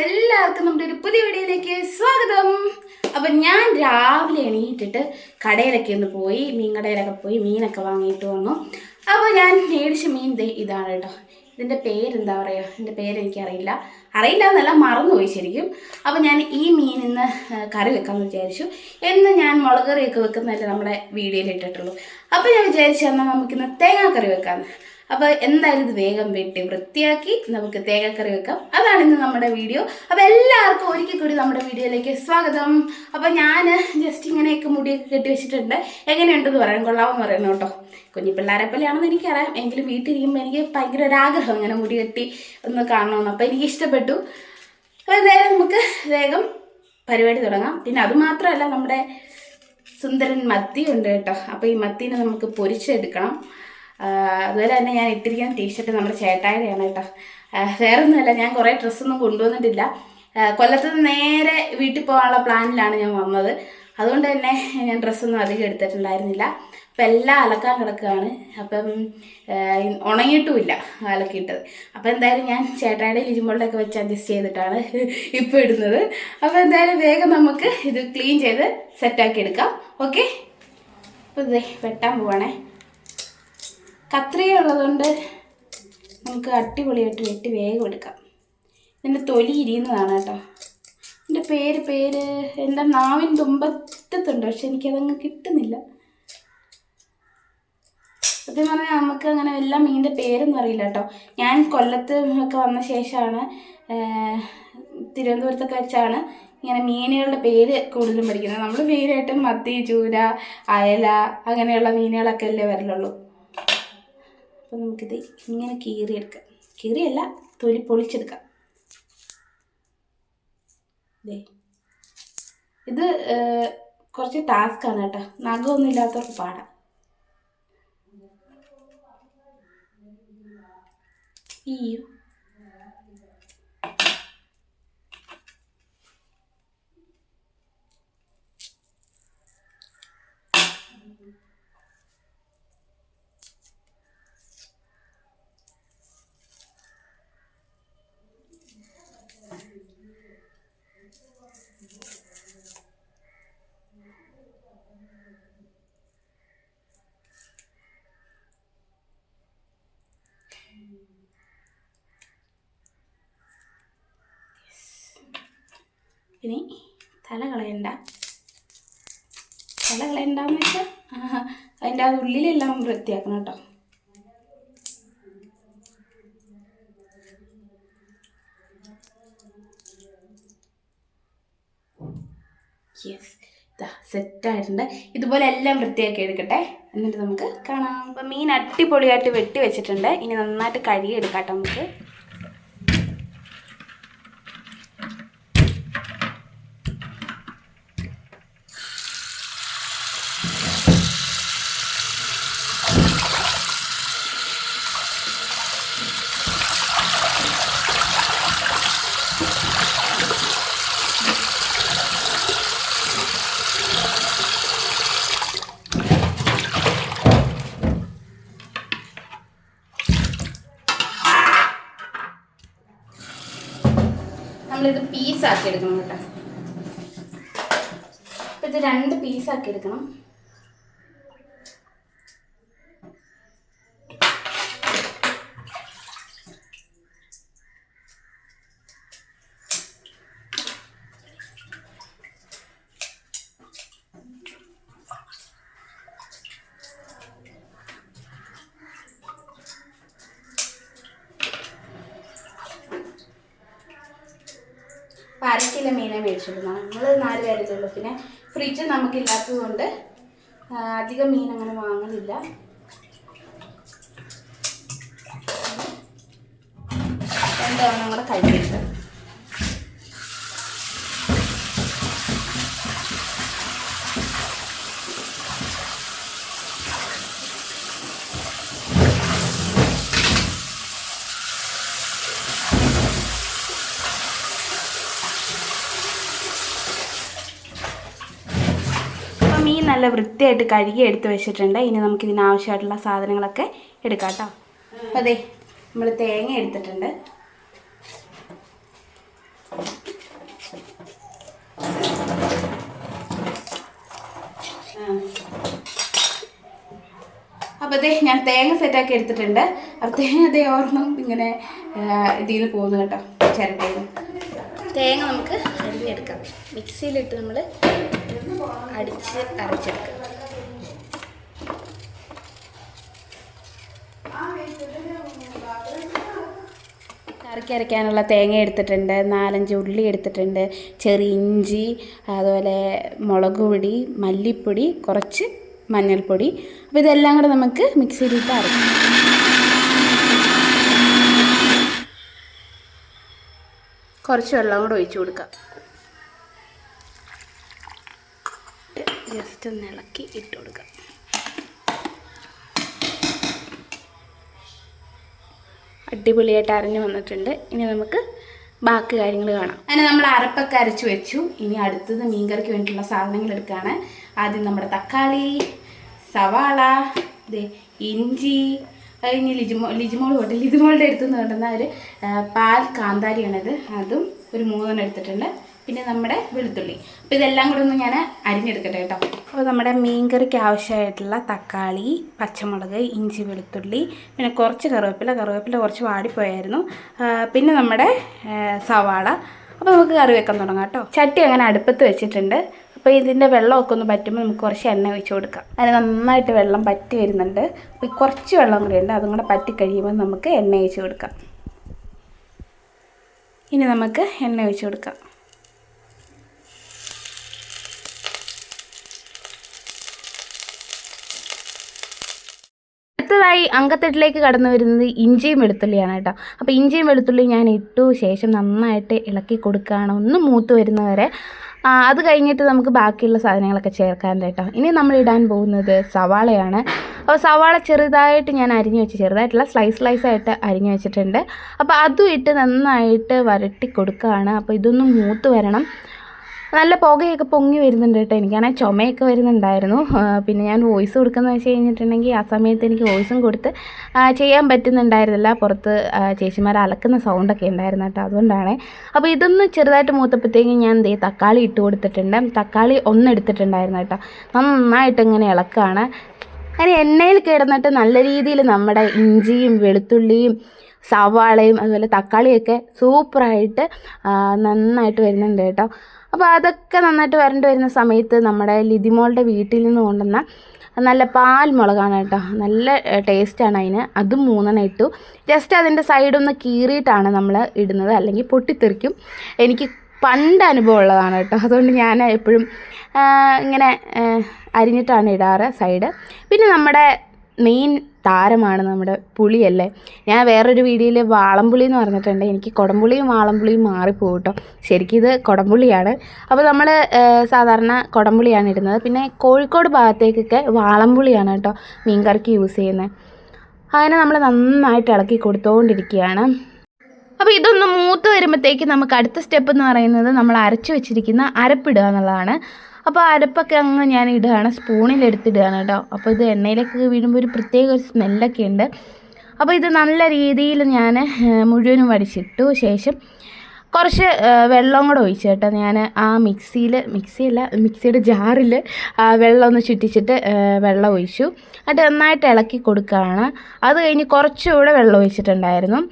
എല്ലാവർക്കും നമ്മുടെ ഒരു പുതിയ വീഡിയോയിലേക്ക് സ്വാഗതം. അപ്പം ഞാൻ രാവിലെ എണീറ്റിട്ട് കടയിലൊക്കെ ഒന്ന് പോയി, മീൻ കടയിലൊക്കെ പോയി മീനൊക്കെ വാങ്ങിയിട്ട് വന്നു. അപ്പോൾ ഞാൻ മേടിച്ച മീൻ ഇതാണ് കേട്ടോ. ഇതിൻ്റെ പേരെന്താ പറയുക, എൻ്റെ പേരെനിക്കറിയില്ല, എന്നല്ല മറന്നുപോയി ശരിക്കും. അപ്പോൾ ഞാൻ ഈ മീൻ ഇന്ന് കറി വെക്കാമെന്ന് വിചാരിച്ചു. എന്ന് ഞാൻ മുളക് കറിയൊക്കെ വെക്കുന്നതല്ലേ നമ്മുടെ വീഡിയോയിൽ ഇട്ടിട്ടുള്ളൂ. അപ്പോൾ ഞാൻ വിചാരിച്ചു എന്നാൽ നമുക്കിന്ന് തേങ്ങാക്കറി വെക്കാമെന്ന്. അപ്പോൾ എന്തായാലും ഇത് വേഗം വെട്ടി വൃത്തിയാക്കി നമുക്ക് തേങ്ങാക്കറി വെക്കാം. അതാണ് ഇന്ന് നമ്മുടെ വീഡിയോ. അപ്പോൾ എല്ലാവർക്കും ഒരിക്കൽ കൂടി നമ്മുടെ വീഡിയോയിലേക്ക് സ്വാഗതം. അപ്പോൾ ഞാൻ ജസ്റ്റ് ഇങ്ങനെയൊക്കെ മുടിയൊക്കെ കെട്ടി വെച്ചിട്ടുണ്ട്. എങ്ങനെയുണ്ടെന്ന് പറയാൻ കൊള്ളാമെന്ന് പറയുന്നു കേട്ടോ. കുഞ്ഞു പിള്ളേരെ പോലെയാണെന്ന് എനിക്കറിയാം, എങ്കിലും വീട്ടിലിരിക്കുമ്പോൾ എനിക്ക് ഭയങ്കര ഒരാഗ്രഹം ഇങ്ങനെ മുടി കെട്ടി ഒന്ന് കാണണമെന്ന്. അപ്പോൾ എനിക്ക് ഇഷ്ടപ്പെട്ടു. അപ്പോൾ എന്തായാലും നമുക്ക് വേഗം പരിപാടി തുടങ്ങാം. പിന്നെ അതുമാത്രമല്ല, നമ്മുടെ സുന്ദരൻ മത്തി ഉണ്ട് കേട്ടോ. അപ്പോൾ ഈ മത്തീനെ നമുക്ക് പൊരിച്ചെടുക്കണം. അതുപോലെ തന്നെ ഞാൻ ഇട്ടിരിക്കുന്ന ടീഷർട്ട് നമ്മുടെ ചേട്ടായിയുടെയാണ് കേട്ടോ. വേറെ ഒന്നുമല്ല, ഞാൻ കുറേ ഡ്രസ്സൊന്നും കൊണ്ടുവന്നിട്ടില്ല. കൊല്ലത്ത് നിന്ന് നേരെ വീട്ടിൽ പോകാനുള്ള പ്ലാനിലാണ് ഞാൻ വന്നത്. അതുകൊണ്ട് തന്നെ ഞാൻ ഡ്രസ്സൊന്നും അധികം എടുത്തിട്ടുണ്ടായിരുന്നില്ല. അപ്പം എല്ലാം അലക്കാൻ കിടക്കുകയാണ്. അപ്പം ഉണങ്ങിയിട്ടുമില്ല അലക്കിയിട്ടത്. അപ്പോൾ എന്തായാലും ഞാൻ ചേട്ടായുടെ ലിജിമോളിലൊക്കെ വെച്ച് അഡ്ജസ്റ്റ് ചെയ്തിട്ടാണ് ഇപ്പോൾ ഇടുന്നത്. അപ്പോൾ എന്തായാലും വേഗം നമുക്ക് ഇത് ക്ലീൻ ചെയ്ത് സെറ്റാക്കി എടുക്കാം. ഓക്കെ, അപ്പോൾ ഇത് വെട്ടാൻ പോവാണേ. കത്രിക ഉള്ളതുകൊണ്ട് നമുക്ക് അടിപൊളിയായിട്ട് വെട്ടി വേഗം എടുക്കാം. ഇതിൻ്റെ തൊലി ഇരിയുന്നതാണ് കേട്ടോ. എൻ്റെ പേര് എൻ്റെ നാവിൻ തുമ്പത്തുണ്ട്, പക്ഷെ എനിക്കതങ്ങ് കിട്ടുന്നില്ല. സത്യം പറഞ്ഞാൽ നമുക്ക് അങ്ങനെ എല്ലാ മീനിൻ്റെ പേരൊന്നും അറിയില്ല കേട്ടോ. ഞാൻ കൊല്ലത്ത് ഒക്കെ വന്ന ശേഷമാണ്, തിരുവനന്തപുരത്തൊക്കെ വെച്ചാണ് ഇങ്ങനെ മീനുകളുടെ പേര് കൂടുതലും പഠിക്കുന്നത്. നമ്മൾ മെയിനായിട്ടും മത്തി, ചൂര, അയല അങ്ങനെയുള്ള മീനുകളൊക്കെ അല്ലേ വരലുള്ളൂ. അപ്പോൾ നമുക്കിത് ഇങ്ങനെ കീറിയെടുക്കാം. കീറിയല്ല, തൊലി പൊളിച്ചെടുക്കാം. ഇത് കുറച്ച് ടാസ്ക്കാണ് കേട്ടോ. നഖമൊന്നും ഇല്ലാത്തവർക്ക് പാടാം. അയ്യോ, ഇനി തല കളയണ്ടെന്ന് വെച്ചാൽ അതിൻ്റെ അത് ഉള്ളിലെല്ലാം വൃത്തിയാക്കണം കേട്ടോ. യെസ്, ഇതാ സെറ്റായിട്ടുണ്ട്. ഇതുപോലെ എല്ലാം വൃത്തിയാക്കി എടുക്കട്ടെ, എന്നിട്ട് നമുക്ക് കാണാം. അപ്പം മീൻ അടിപൊളിയായിട്ട് വെട്ടി വെച്ചിട്ടുണ്ട്. ഇനി നന്നായിട്ട് കഴുകിയെടുക്കാം കേട്ടോ നമുക്ക്. നമ്മളിത് പീസാക്കി എടുക്കണം കേട്ടോ. അപ്പം ഇത് 2 പീസാക്കി എടുക്കണം. അരക്കിലോ മീനെ മേടിച്ചിടുന്നതാണ്. നമ്മൾ 4 പേരല്ലേ. പിന്നെ ഫ്രിഡ്ജ് നമുക്കില്ലാത്തത് കൊണ്ട് അധികം മീൻ അങ്ങനെ വാങ്ങലില്ല. എന്താണ് നമ്മുടെ കഴിക്കുന്നത്. മീൻ നല്ല വൃത്തിയായിട്ട് കഴുകി എടുത്ത് വെച്ചിട്ടുണ്ട്. ഇനി നമുക്കിതിനാവശ്യമായിട്ടുള്ള സാധനങ്ങളൊക്കെ എടുക്കാം കേട്ടോ. അപ്പോൾ അതെ, നമ്മൾ തേങ്ങ എടുത്തിട്ടുണ്ട്. അപ്പോൾ ഇതേ ഞാൻ തേങ്ങ സെറ്റാക്കി എടുത്തിട്ടുണ്ട്. അപ്പോൾ തേങ്ങ അതേ ഓർണം ഇങ്ങനെ ഇതിൽ നിന്ന് പോകുന്നു കേട്ടോ, ചിരട്ടയിൽ നിന്ന്. തേങ്ങ നമുക്ക് അരിഞ്ഞെടുക്കാം. മിക്സിയിലിട്ട് നമ്മൾ അരച്ചെടുക്കാം. കറിക്ക് അരയ്ക്കാനുള്ള തേങ്ങ എടുത്തിട്ടുണ്ട്, 4-5 ഉള്ളി എടുത്തിട്ടുണ്ട്, ചെറിയ ഇഞ്ചി, അതുപോലെ മുളക് പൊടി, മല്ലിപ്പൊടി, കുറച്ച് മഞ്ഞൾപ്പൊടി. അപ്പോൾ ഇതെല്ലാം കൂടെ നമുക്ക് മിക്സിയിലിട്ട് അരയ്ക്കാം. കുറച്ച് വെള്ളം കൂടെ ഒഴിച്ചു കൊടുക്കാം. ജസ്റ്റ് ഒന്ന് ഇളക്കി ഇട്ട് കൊടുക്കാം. അടിപൊളിയായിട്ട് അരഞ്ഞു വന്നിട്ടുണ്ട്. ഇനി നമുക്ക് ബാക്കി കാര്യങ്ങൾ കാണാം. അങ്ങനെ നമ്മൾ അരപ്പൊക്കെ അരച്ച് വെച്ചു. ഇനി അടുത്തത് മീൻകറിക്ക് വേണ്ടിയിട്ടുള്ള സാധനങ്ങൾ എടുക്കുകയാണ്. ആദ്യം നമ്മുടെ തക്കാളി, സവാള, ഇഞ്ചി, കഴിഞ്ഞ് ലിജിമോളുടെ അടുത്തുനിന്ന് കൊണ്ടുവന്ന ഒരു പാൽ കാന്താരിയാണിത്, അതും ഒരു 3 എടുത്തിട്ടുണ്ട്. പിന്നെ നമ്മുടെ വെളുത്തുള്ളി. അപ്പോൾ ഇതെല്ലാം കൂടെ ഒന്ന് ഞാൻ അരിഞ്ഞെടുക്കട്ടെ കേട്ടോ. അപ്പോൾ നമ്മുടെ മീൻകറിക്ക് ആവശ്യമായിട്ടുള്ള തക്കാളി, പച്ചമുളക്, ഇഞ്ചി, വെളുത്തുള്ളി, പിന്നെ കുറച്ച് കറിവേപ്പില കുറച്ച് വാടിപ്പോയായിരുന്നു, പിന്നെ നമ്മുടെ സവാള. അപ്പോൾ നമുക്ക് കറി വെക്കാൻ തുടങ്ങാം കേട്ടോ. ചട്ടി അങ്ങനെ അടുപ്പത്ത് വെച്ചിട്ടുണ്ട്. അപ്പോൾ ഇതിൻ്റെ വെള്ളമൊക്കെ ഒന്ന് പറ്റുമ്പോൾ നമുക്ക് കുറച്ച് എണ്ണ ഒഴിച്ച് കൊടുക്കാം. അതിന് നന്നായിട്ട് വെള്ളം പറ്റി വരുന്നുണ്ട്. അപ്പോൾ കുറച്ച് വെള്ളം കൂടി ഉണ്ട്, അതും കൂടെ പറ്റി കഴിയുമ്പോൾ നമുക്ക് എണ്ണ ഒഴിച്ച് കൊടുക്കാം. ഇനി നമുക്ക് എണ്ണ ഒഴിച്ച് കൊടുക്കാം. അടുത്തതായി അങ്കത്തട്ടിലേക്ക് കടന്നു വരുന്നത് ഇഞ്ചിയും വെളുത്തുള്ളിയാണ് കേട്ടോ. അപ്പോൾ ഇഞ്ചിയും വെളുത്തുള്ളിയും ഞാൻ ഇട്ടു ശേഷം നന്നായിട്ട് ഇളക്കി കൊടുക്കുകയാണ്, ഒന്ന് മൂത്ത് വരുന്നവരെ. അത് കഴിഞ്ഞിട്ട് നമുക്ക് ബാക്കിയുള്ള സാധനങ്ങളൊക്കെ ചേർക്കാൻ കേട്ടോ. ഇനി നമ്മൾ ഇടാൻ പോകുന്നത് സവാളയാണ്. അപ്പോൾ സവാള ചെറുതായിട്ട് ഞാൻ അരിഞ്ഞു വെച്ച്, ചെറുതായിട്ടുള്ള സ്ലൈസായിട്ട് അരിഞ്ഞു വെച്ചിട്ടുണ്ട്. അപ്പോൾ അതും ഇട്ട് നന്നായിട്ട് വരട്ടി കൊടുക്കുകയാണ്. അപ്പോൾ ഇതൊന്നും മൂത്ത് വരണം. നല്ല പുകയൊക്കെ പൊങ്ങി വരുന്നുണ്ട് കേട്ടോ. എനിക്കാണെങ്കിൽ ചുമയൊക്കെ വരുന്നുണ്ടായിരുന്നു. പിന്നെ ഞാൻ വോയിസ് കൊടുക്കുന്നത് വെച്ച് കഴിഞ്ഞിട്ടുണ്ടെങ്കിൽ ആ സമയത്ത് എനിക്ക് വോയിസും കൊടുത്ത് ചെയ്യാൻ പറ്റുന്നുണ്ടായിരുന്നില്ല. പുറത്ത് ചേച്ചിമാർ അലക്കുന്ന സൗണ്ടൊക്കെ ഉണ്ടായിരുന്നു കേട്ടോ, അതുകൊണ്ടാണ്. അപ്പോൾ ഇതൊന്ന് ചെറുതായിട്ട് മൂത്തപ്പോഴത്തേക്കും ഞാൻ തക്കാളി ഇട്ട് കൊടുത്തിട്ടുണ്ട്. തക്കാളി 1 എടുത്തിട്ടുണ്ടായിരുന്നു കേട്ടോ. നന്നായിട്ട് ഇങ്ങനെ ഇളക്കുകയാണ്. അങ്ങനെ എണ്ണയിൽ കിടന്നിട്ട് നല്ല രീതിയിൽ നമ്മുടെ ഇഞ്ചിയും വെളുത്തുള്ളിയും സവാളയും അതുപോലെ തക്കാളിയൊക്കെ സൂപ്പറായിട്ട് നന്നായിട്ട് വരുന്നുണ്ട് കേട്ടോ. അപ്പോൾ അതൊക്കെ നന്നായിട്ട് വരണ്ട് വരുന്ന സമയത്ത് നമ്മുടെ ലിതിമോളുടെ വീട്ടിൽ നിന്ന് കൊണ്ടുവന്ന നല്ല പാൽ മുളകാണ് കേട്ടോ, നല്ല ടേസ്റ്റാണ് അതിന്. അതും 3 ഇട്ടു. ജസ്റ്റ് അതിൻ്റെ സൈഡൊന്ന് കീറിയിട്ടാണ് നമ്മൾ ഇടുന്നത്, അല്ലെങ്കിൽ പൊട്ടിത്തെറിക്കും. എനിക്ക് പണ്ട് അനുഭവം ഉള്ളതാണ് കേട്ടോ, അതുകൊണ്ട് ഞാൻ എപ്പോഴും ഇങ്ങനെ അരിഞ്ഞിട്ടാണ് ഇടാറ് സൈഡ്. പിന്നെ നമ്മുടെ മെയിൻ താരമാണ് നമ്മുടെ പുളിയല്ലേ. ഞാൻ വേറൊരു വീഡിയോയിൽ വാളംപുളി എന്ന് പറഞ്ഞിട്ടുണ്ട്. എനിക്ക് കുടംപുളിയും വാളംപുളിയും മാറിപ്പോകും കേട്ടോ. ശരിക്കും ഇത് കുടംപുളിയാണ്. അപ്പോൾ നമ്മൾ സാധാരണ കുടംപുളിയാണ് ഇടുന്നത്. പിന്നെ കോഴിക്കോട് ഭാഗത്തേക്കൊക്കെ വാളംപുളിയാണ് കേട്ടോ മീൻകറിക്ക് യൂസ് ചെയ്യുന്നത്. അങ്ങനെ നമ്മൾ നന്നായിട്ട് ഇളക്കി കൊടുത്തുകൊണ്ടിരിക്കുകയാണ്. അപ്പോൾ ഇതൊന്ന് മൂത്ത് വരുമ്പോഴത്തേക്ക് നമുക്ക് അടുത്ത സ്റ്റെപ്പ് എന്ന് പറയുന്നത് നമ്മൾ അരച്ച് വെച്ചിരിക്കുന്ന അരപ്പിടുക എന്നുള്ളതാണ്. അപ്പോൾ അരപ്പൊക്കെ അങ്ങ് ഞാൻ ഇടുകയാണ്, സ്പൂണിലെടുത്തിടുകയാണ് കേട്ടോ. അപ്പോൾ ഇത് എണ്ണയിലേക്ക് വീഴുമ്പോൾ ഒരു പ്രത്യേക ഒരു സ്മെല്ലൊക്കെ ഉണ്ട്. അപ്പോൾ ഇത് നല്ല രീതിയിൽ ഞാൻ മുഴുവനും വടിച്ചിട്ടു ശേഷം കുറച്ച് വെള്ളം കൂടെ ഒഴിച്ചു കേട്ടോ. ഞാൻ ആ മിക്സിയുടെ ജാറിൽ വെള്ളം ഒന്ന് ചുറ്റിച്ചിട്ട് വെള്ളം ഒഴിച്ചു. എന്നിട്ട് നന്നായിട്ട് ഇളക്കി കൊടുക്കുകയാണ്. അത് കഴിഞ്ഞ് കുറച്ചുകൂടെ വെള്ളം ഒഴിച്ചിട്ടുണ്ടായിരുന്നു.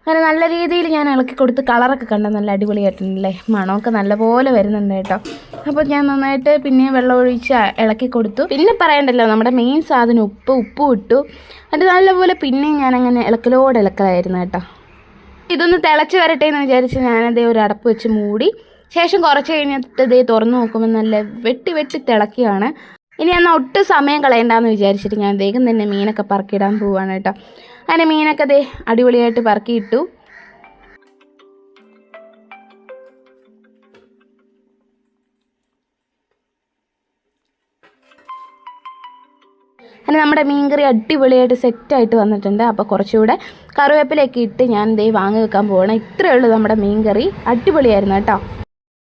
അങ്ങനെ നല്ല രീതിയിൽ ഞാൻ ഇളക്കി കൊടുത്ത് കളറൊക്കെ കണ്ട നല്ല അടിപൊളിയായിട്ടുണ്ടല്ലേ, മണമൊക്കെ നല്ലപോലെ വരുന്നുണ്ട് കേട്ടോ. അപ്പോൾ ഞാൻ നന്നായിട്ട് പിന്നെ വെള്ളം ഒഴിച്ച് ഇളക്കി കൊടുത്തു. പിന്നെ പറയണ്ടല്ലോ നമ്മുടെ മെയിൻ സാധനം ഉപ്പും ഇട്ടു. എന്നിട്ട് നല്ലപോലെ പിന്നെയും ഞാനങ്ങനെ ഇളക്കലായിരുന്നു കേട്ടോ. ഇതൊന്ന് തിളച്ച് വരട്ടെ എന്ന് വിചാരിച്ച് ഞാനതേ ഒരു അടപ്പ് വെച്ച് മൂടി. ശേഷം കുറച്ച് കഴിഞ്ഞിട്ട് ഇതേ തുറന്ന് നോക്കുമ്പോൾ നല്ല വെട്ടി തിളക്കുകയാണ്. ഇനി എന്നാൽ ഒട്ടും സമയം കളയണ്ടെന്ന് വിചാരിച്ചിട്ട് ഞാൻ വേഗം തന്നെ മീനൊക്കെ പറക്കിയിടാൻ പോവുകയാണ് കേട്ടോ. അങ്ങനെ മീനൊക്കെ ദേ അടിപൊളിയായിട്ട് പറക്കിയിട്ടു. അങ്ങനെ നമ്മുടെ മീൻകറി അടിപൊളിയായിട്ട് സെറ്റായിട്ട് വന്നിട്ടുണ്ട്. അപ്പോൾ കുറച്ചുകൂടെ കറിവേപ്പിലയൊക്കെ ഇട്ട് ഞാൻ ദേ വാങ്ങി വെക്കാൻ പോകണം. ഇത്രയേ ഉള്ളൂ നമ്മുടെ മീൻകറി. അടിപൊളിയായിരുന്നു കേട്ടോ.